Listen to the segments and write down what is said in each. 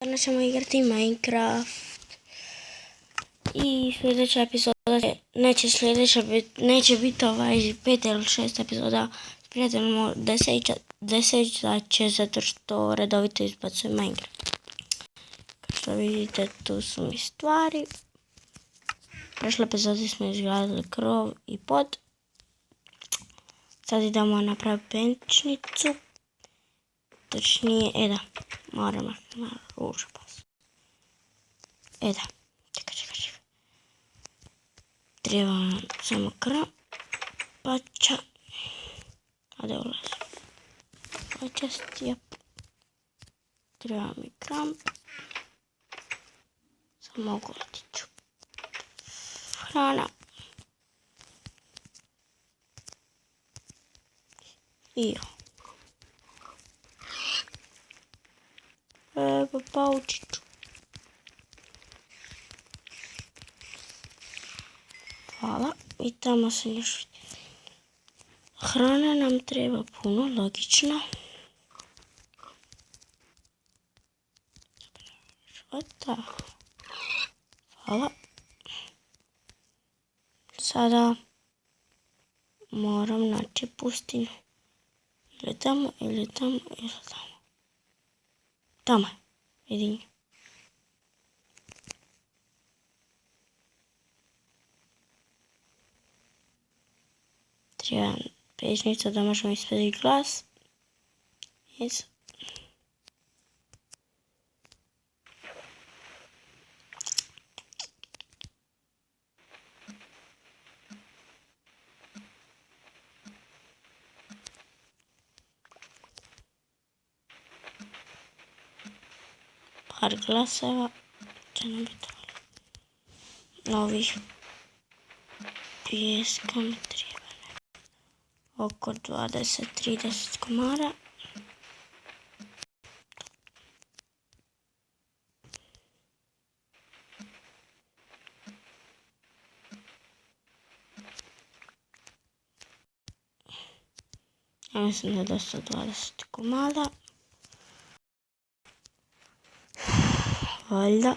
Danas ćemo igrati Minecraft. I sljedeća epizoda neće biti 5 ili 6 epizoda s prijateljima. 10 će zato što redovito izbacujem Minecraft. Kao što vidite, tu su mi stvari. Prošle epizode smo izgradili krov i pod. Sad idemo napraviti penčnicu. Točnije, moramo na ružu pas. Čekaj. Treba nam samo krapača. Gdje ulazi? Treba mi kramp. Samo ugledit ću. Hrana. I evo paučiću. Hvala. I tamo se još vidi. Hrana nam treba puno, logično. Hvala. Sada moram naći pustinju. Ili tamo. Tamo je, vidim. Treba pećnica da možemo isprediti glas. Yes. Par glaseva će nam biti novih pijeska mi treba oko 20-30 komara. Ja mislim da je dosta 20 komada. Valjda.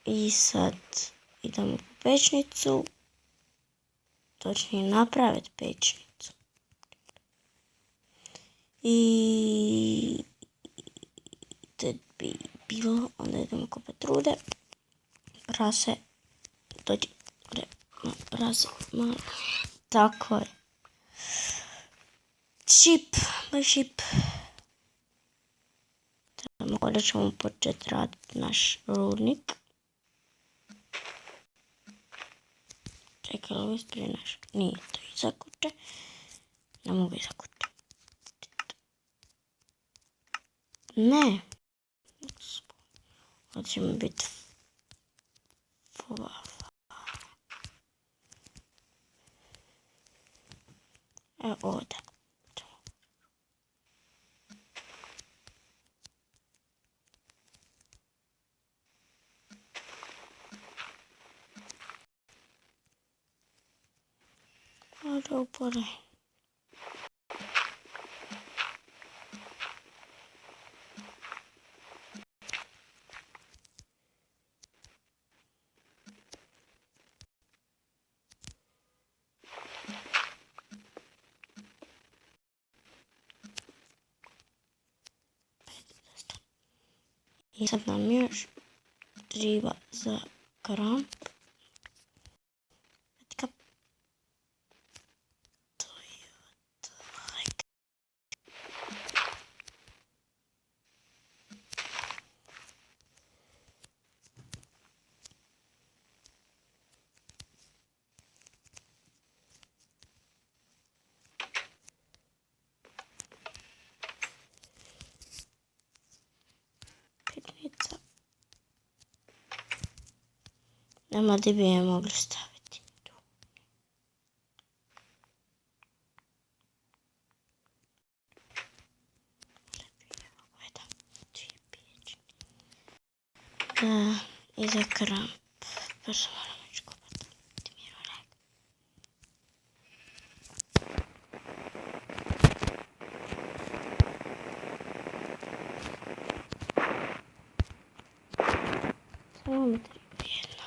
I sad idemo po pećnicu. Točnije napraviti pećnicu. I da bi bilo, onda idemo kopati rude. Prase. Dođi. Prase. Malo. Tako je. Šip. Onda ćemo početi raditi naš rudnik. Čekaj, ovo ispred naš. Nije to iza kuće. Ne mogu iza kuće. Ne. Ovo će mi biti evo ovdje. Upore. I sad nam još treba za kramp. Nema gdje bi je mogli staviti. I za kramp. Prvo moramo ići kopati. Ovo mi treba jedno.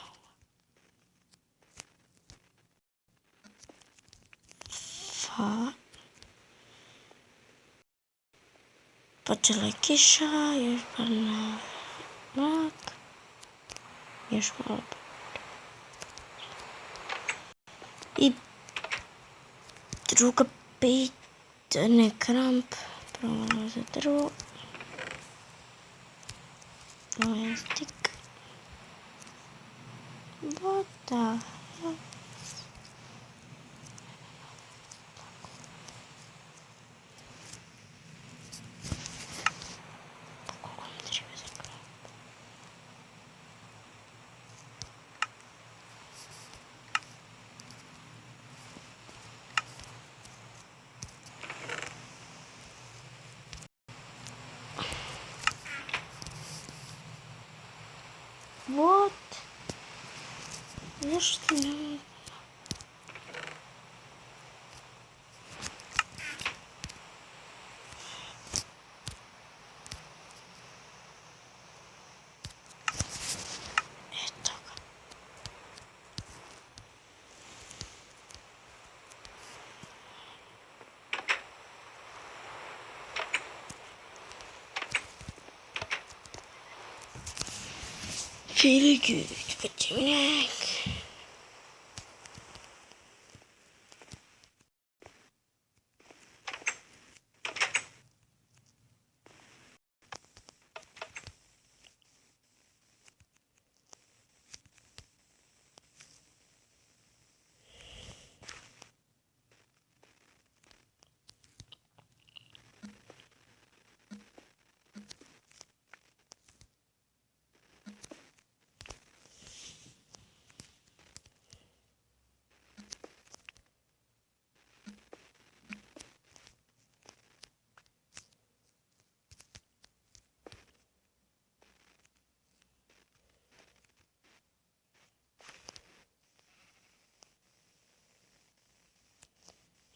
Fa. Počela je kiša, još padna mrak. Još malo. I druga ne kramp. Prvo za drvo. Ovo je stik. Voda. Вот. Zašto ne? Eto ga. Feel good, počinek.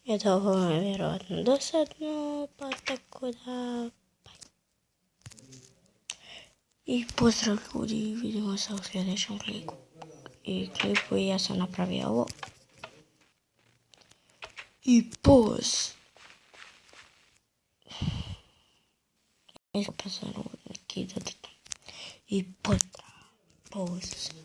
Eto, ovo je vjerojatno dosadno, pa tako da... I pozdrav ljudi, vidimo se u sljedećem klipu. I ja sam napravio ovo. I poz! I pozdrav, poz!